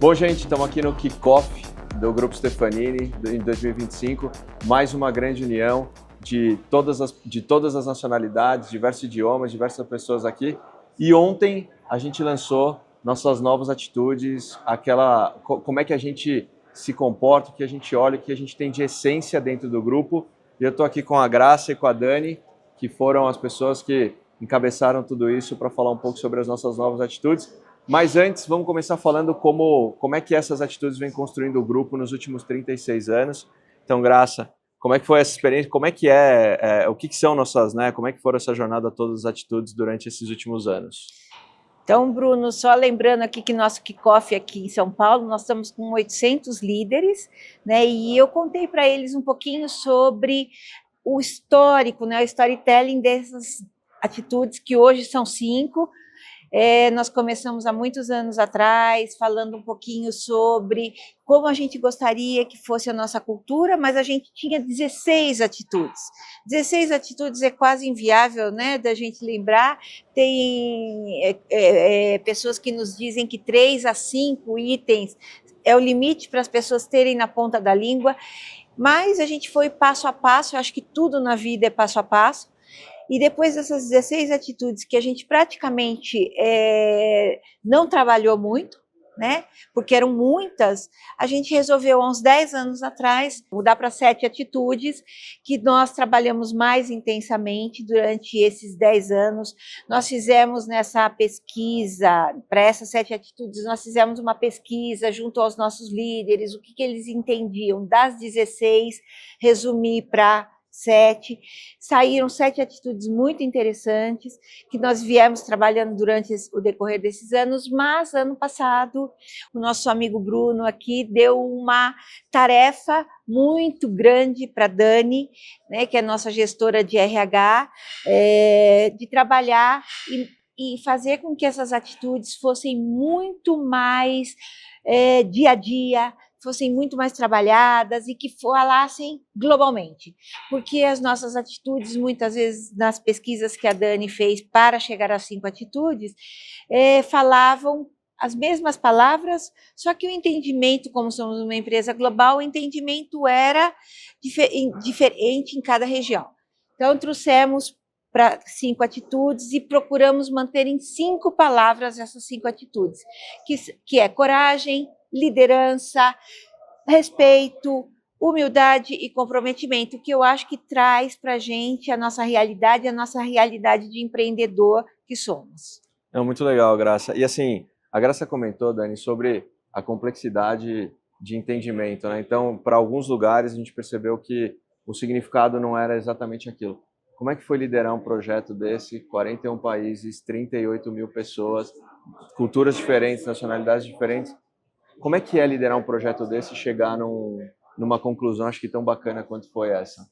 Bom, gente, estamos aqui no Kickoff do Grupo Stefanini em 2025, mais uma grande união de todas as nacionalidades, diversos idiomas, diversas pessoas aqui. E ontem a gente lançou nossas novas atitudes, como é que a gente se comporta, o que a gente olha, o que a gente tem de essência dentro do grupo. E eu estou aqui com a Graça e com a Dani, que foram as pessoas que encabeçaram tudo isso para falar um pouco sobre as nossas novas atitudes. Mas antes, vamos começar falando como é que essas atitudes vêm construindo o grupo nos últimos 36 anos. Então, Graça, como é que foi essa experiência? Como é que o que são nossas, né? Como é que foram essa jornada, todas as atitudes durante esses últimos anos? Então, Bruno, só lembrando aqui que nosso kickoff aqui em São Paulo, nós estamos com 800 líderes, né? E eu contei para eles um pouquinho sobre o histórico, né? O storytelling dessas atitudes, que hoje são 5. Nós começamos há muitos anos atrás, falando um pouquinho sobre como a gente gostaria que fosse a nossa cultura, mas a gente tinha 16 atitudes. 16 atitudes é quase inviável, né, da gente lembrar. Tem pessoas que nos dizem que 3 a 5 itens é o limite para as pessoas terem na ponta da língua, mas a gente foi passo a passo. Eu acho que tudo na vida é passo a passo. E depois dessas 16 atitudes que a gente praticamente não trabalhou muito, né? Porque eram muitas, a gente resolveu há uns 10 anos atrás mudar para 7 atitudes, que nós trabalhamos mais intensamente durante esses 10 anos. Nós fizemos nessa pesquisa, para essas 7 atitudes, nós fizemos uma pesquisa junto aos nossos líderes, o que eles entendiam das 16, resumir para 7, saíram 7 atitudes muito interessantes que nós viemos trabalhando durante o decorrer desses anos, mas ano passado o nosso amigo Bruno aqui deu uma tarefa muito grande para a Dani, né, que é a nossa gestora de RH, de trabalhar e fazer com que essas atitudes fossem muito mais dia a dia, fossem muito mais trabalhadas e que falassem globalmente, porque as nossas atitudes, muitas vezes nas pesquisas que a Dani fez para chegar às 5 atitudes, falavam as mesmas palavras, só que o entendimento, como somos uma empresa global, o entendimento era diferente em cada região. Então, trouxemos para 5 atitudes e procuramos manter em 5 palavras essas 5 atitudes, que é coragem, liderança, respeito, humildade e comprometimento, que eu acho que traz para a gente a nossa realidade de empreendedor que somos. É muito legal, Graça. E assim, a Graça comentou, Dani, sobre a complexidade de entendimento, né? Então, para alguns lugares a gente percebeu que o significado não era exatamente aquilo. Como é que foi liderar um projeto desse? 41 países, 38 mil pessoas, culturas diferentes, nacionalidades diferentes. Como é que é liderar um projeto desse e chegar numa conclusão, acho que tão bacana quanto foi essa?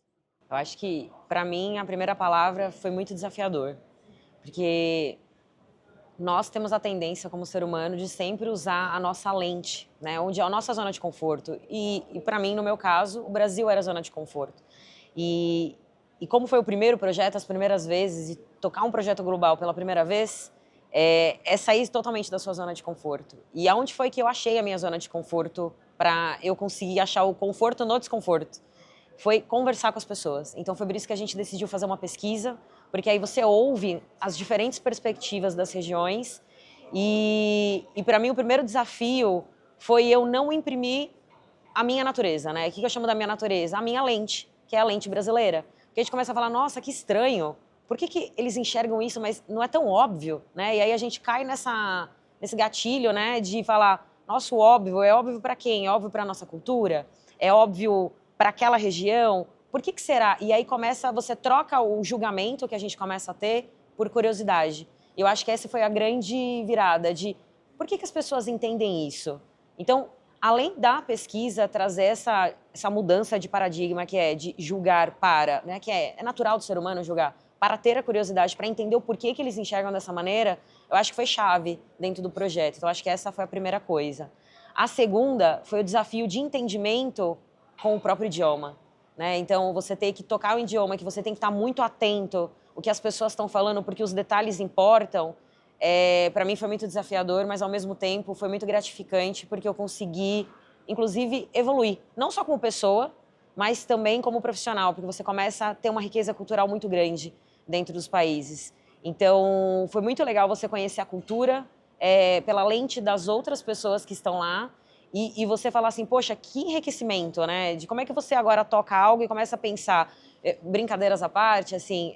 Eu acho que, para mim, a primeira palavra foi muito desafiador, porque nós temos a tendência, como ser humano, de sempre usar a nossa lente, né? Onde é a nossa zona de conforto. E para mim, no meu caso, o Brasil era a zona de conforto. E como foi o primeiro projeto, as primeiras vezes, e tocar um projeto global pela primeira vez, é sair totalmente da sua zona de conforto. E aonde foi que eu achei a minha zona de conforto para eu conseguir achar o conforto no desconforto? Foi conversar com as pessoas. Então foi por isso que a gente decidiu fazer uma pesquisa, porque aí você ouve as diferentes perspectivas das regiões. E para mim o primeiro desafio foi eu não imprimir a minha natureza, né? O que eu chamo da minha natureza? A minha lente, que é a lente brasileira. Porque a gente começa a falar, nossa, que estranho. Por que eles enxergam isso, mas não é tão óbvio, né? E aí a gente cai nesse gatilho, né, de falar, nossa, o óbvio, é óbvio para quem? É óbvio para a nossa cultura? É óbvio para aquela região? Por que será? E aí você troca o julgamento que a gente começa a ter por curiosidade. Eu acho que essa foi a grande virada de por que as pessoas entendem isso? Então, além da pesquisa trazer essa mudança de paradigma que é de julgar para, né, que é natural do ser humano julgar, para ter a curiosidade, para entender o porquê que eles enxergam dessa maneira, eu acho que foi chave dentro do projeto. Então, acho que essa foi a primeira coisa. A segunda foi o desafio de entendimento com o próprio idioma, né? Então, você tem que tocar o idioma, que você tem que estar muito atento ao que as pessoas estão falando, porque os detalhes importam. para mim foi muito desafiador, mas ao mesmo tempo foi muito gratificante, porque eu consegui, inclusive, evoluir, não só como pessoa, mas também como profissional, porque você começa a ter uma riqueza cultural muito grande dentro dos países. Então, foi muito legal você conhecer a cultura pela lente das outras pessoas que estão lá, e você falar assim, poxa, que enriquecimento, né? De como é que você agora toca algo e começa a pensar, brincadeiras à parte, assim,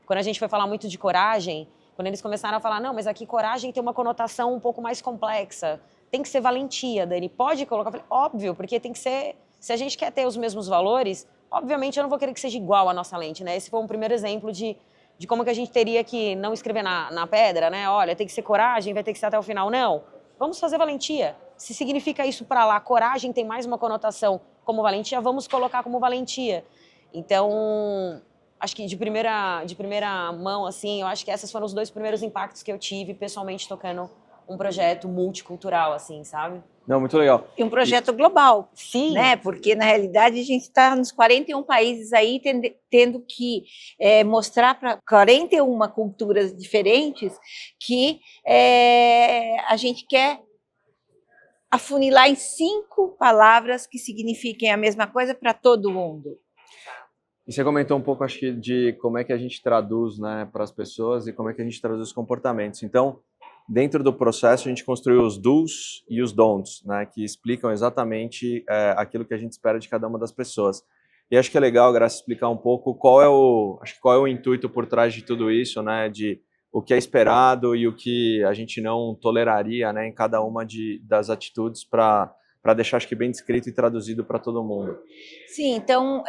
quando a gente foi falar muito de coragem, quando eles começaram a falar, não, mas aqui coragem tem uma conotação um pouco mais complexa, tem que ser valentia, Dani, pode colocar? Eu falei, óbvio, porque tem que ser, se a gente quer ter os mesmos valores, obviamente eu não vou querer que seja igual a nossa lente, né? Esse foi um primeiro exemplo de como que a gente teria que não escrever na pedra, né? Olha, tem que ser coragem, vai ter que ser até o final. Não, vamos fazer valentia. Se significa isso para lá, coragem tem mais uma conotação como valentia, vamos colocar como valentia. Então, acho que de primeira mão, assim, eu acho que esses foram os 2 primeiros impactos que eu tive pessoalmente tocando um projeto multicultural, assim, sabe? Não, muito legal. E um projeto global, Sim. né? Porque, na realidade, a gente está nos 41 países aí, tendo que mostrar para 41 culturas diferentes que a gente quer afunilar em 5 palavras que signifiquem a mesma coisa para todo mundo. E você comentou um pouco, acho que, de como é que a gente traduz, né, para as pessoas e como é que a gente traduz comportamentos. Então, dentro do processo, a gente construiu os do's e os don'ts, né, que explicam exatamente aquilo que a gente espera de cada uma das pessoas. E acho que é legal, Graça, explicar um pouco qual é o intuito por trás de tudo isso, né, de o que é esperado e o que a gente não toleraria, né, em cada uma das atitudes para deixar, acho que, bem descrito e traduzido para todo mundo. Sim, então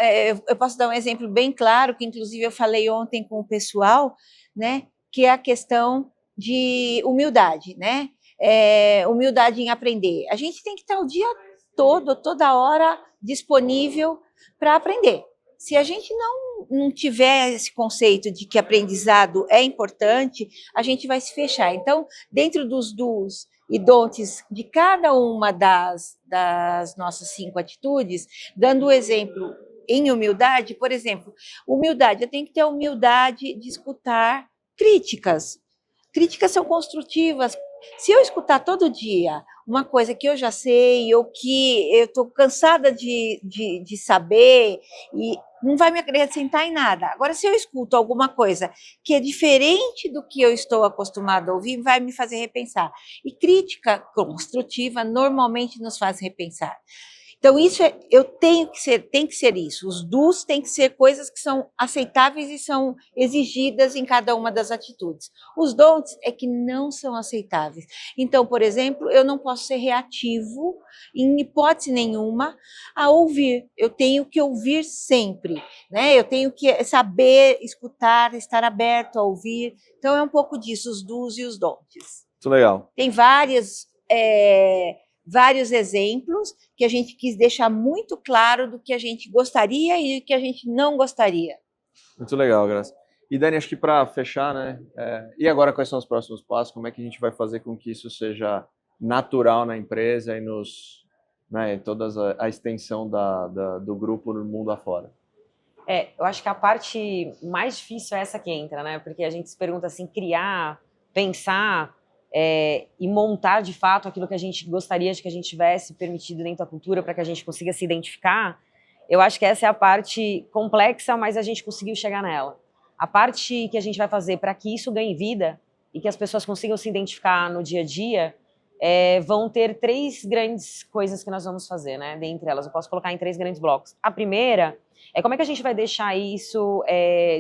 eu posso dar um exemplo bem claro, que inclusive eu falei ontem com o pessoal, né, que é a questão de humildade, né? Humildade em aprender. A gente tem que estar o dia todo, toda hora, disponível para aprender. Se a gente não tiver esse conceito de que aprendizado é importante, a gente vai se fechar. Então, dentro dos do's e don'ts de cada uma das nossas 5 atitudes, dando o exemplo em humildade, por exemplo, humildade, eu tenho que ter a humildade de escutar críticas. Críticas são construtivas. Se eu escutar todo dia uma coisa que eu já sei ou que eu estou cansada de saber, e não vai me acrescentar em nada. Agora, se eu escuto alguma coisa que é diferente do que eu estou acostumada a ouvir, vai me fazer repensar. E crítica construtiva normalmente nos faz repensar. Então, isso tem que ser isso. Os do's têm que ser coisas que são aceitáveis e são exigidas em cada uma das atitudes. Os don'ts é que não são aceitáveis. Então, por exemplo, eu não posso ser reativo, em hipótese nenhuma, a ouvir. Eu tenho que ouvir sempre, né? Eu tenho que saber escutar, estar aberto a ouvir. Então, é um pouco disso, os do's e os don'ts. Muito legal. Tem vários exemplos que a gente quis deixar muito claro do que a gente gostaria e do que a gente não gostaria. Muito legal, Graça. E Dani, acho que para fechar, né? E agora quais são os próximos passos? Como é que a gente vai fazer com que isso seja natural na empresa e toda a extensão do grupo no mundo afora? Eu acho que a parte mais difícil é essa que entra, né? Porque a gente se pergunta assim, criar, pensar e montar de fato aquilo que a gente gostaria de que a gente tivesse permitido dentro da cultura para que a gente consiga se identificar. Eu acho que essa é a parte complexa, mas a gente conseguiu chegar nela. A parte que a gente vai fazer para que isso ganhe vida e que as pessoas consigam se identificar no dia a dia, vão ter 3 grandes coisas que nós vamos fazer, né? Dentre elas, eu posso colocar em 3 grandes blocos. A primeira é como é que a gente vai deixar isso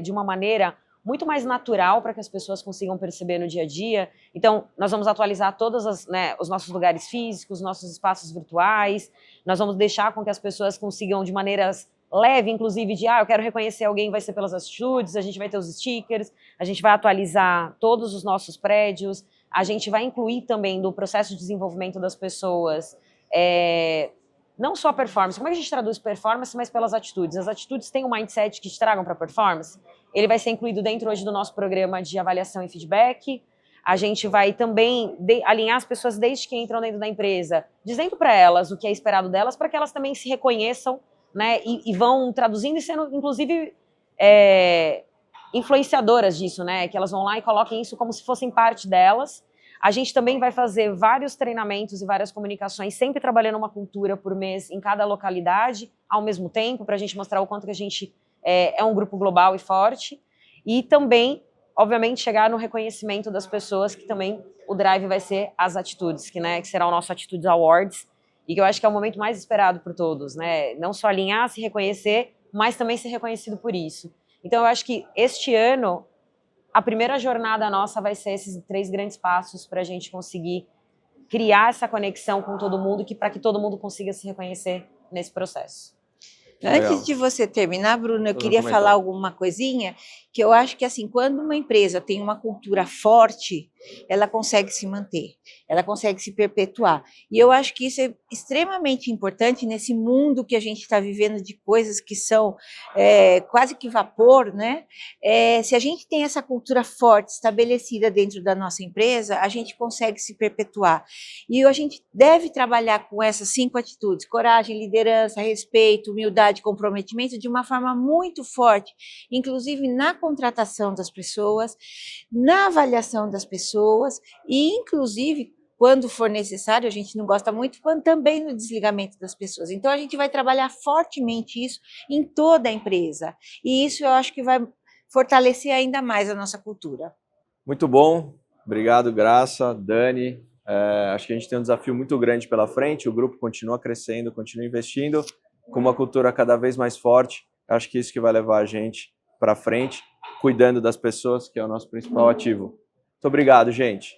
de uma maneira muito mais natural para que as pessoas consigam perceber no dia a dia. Então, nós vamos atualizar todos os nossos lugares físicos, nossos espaços virtuais, nós vamos deixar com que as pessoas consigam de maneiras leve, inclusive de, eu quero reconhecer alguém, vai ser pelas atitudes, a gente vai ter os stickers, a gente vai atualizar todos os nossos prédios, a gente vai incluir também no processo de desenvolvimento das pessoas, não só performance, como é que a gente traduz performance, mas pelas atitudes. As atitudes têm um mindset que te tragam para performance, ele vai ser incluído dentro hoje do nosso programa de avaliação e feedback. A gente vai também alinhar as pessoas desde que entram dentro da empresa, dizendo para elas o que é esperado delas, para que elas também se reconheçam, né, e vão traduzindo e sendo, inclusive, influenciadoras disso, né? Que elas vão lá e coloquem isso como se fossem parte delas. A gente também vai fazer vários treinamentos e várias comunicações, sempre trabalhando uma cultura por mês em cada localidade, ao mesmo tempo, para a gente mostrar o quanto que a gente é um grupo global e forte. E também, obviamente, chegar no reconhecimento das pessoas, que também o drive vai ser as atitudes, que será o nosso Atitudes Awards, e que eu acho que é o momento mais esperado por todos, né? Não só alinhar, se reconhecer, mas também ser reconhecido por isso. Então, eu acho que este ano, a primeira jornada nossa vai ser esses 3 grandes passos para a gente conseguir criar essa conexão com todo mundo, para que todo mundo consiga se reconhecer nesse processo. Antes de você terminar, Bruno, eu queria falar alguma coisinha, que eu acho que assim, quando uma empresa tem uma cultura forte, ela consegue se manter, ela consegue se perpetuar. E eu acho que isso é extremamente importante nesse mundo que a gente está vivendo de coisas que são quase que vapor, né? Se a gente tem essa cultura forte, estabelecida dentro da nossa empresa, a gente consegue se perpetuar. E a gente deve trabalhar com essas 5 atitudes: coragem, liderança, respeito, humildade, comprometimento, de uma forma muito forte, inclusive na contratação das pessoas, na avaliação das pessoas e, inclusive, quando for necessário, a gente não gosta muito, também no desligamento das pessoas. Então, a gente vai trabalhar fortemente isso em toda a empresa. E isso eu acho que vai fortalecer ainda mais a nossa cultura. Muito bom. Obrigado, Graça, Dani. Acho que a gente tem um desafio muito grande pela frente. O grupo continua crescendo, continua investindo com uma cultura cada vez mais forte. Acho que isso que vai levar a gente para frente, cuidando das pessoas, que é o nosso principal ativo. Muito obrigado, gente.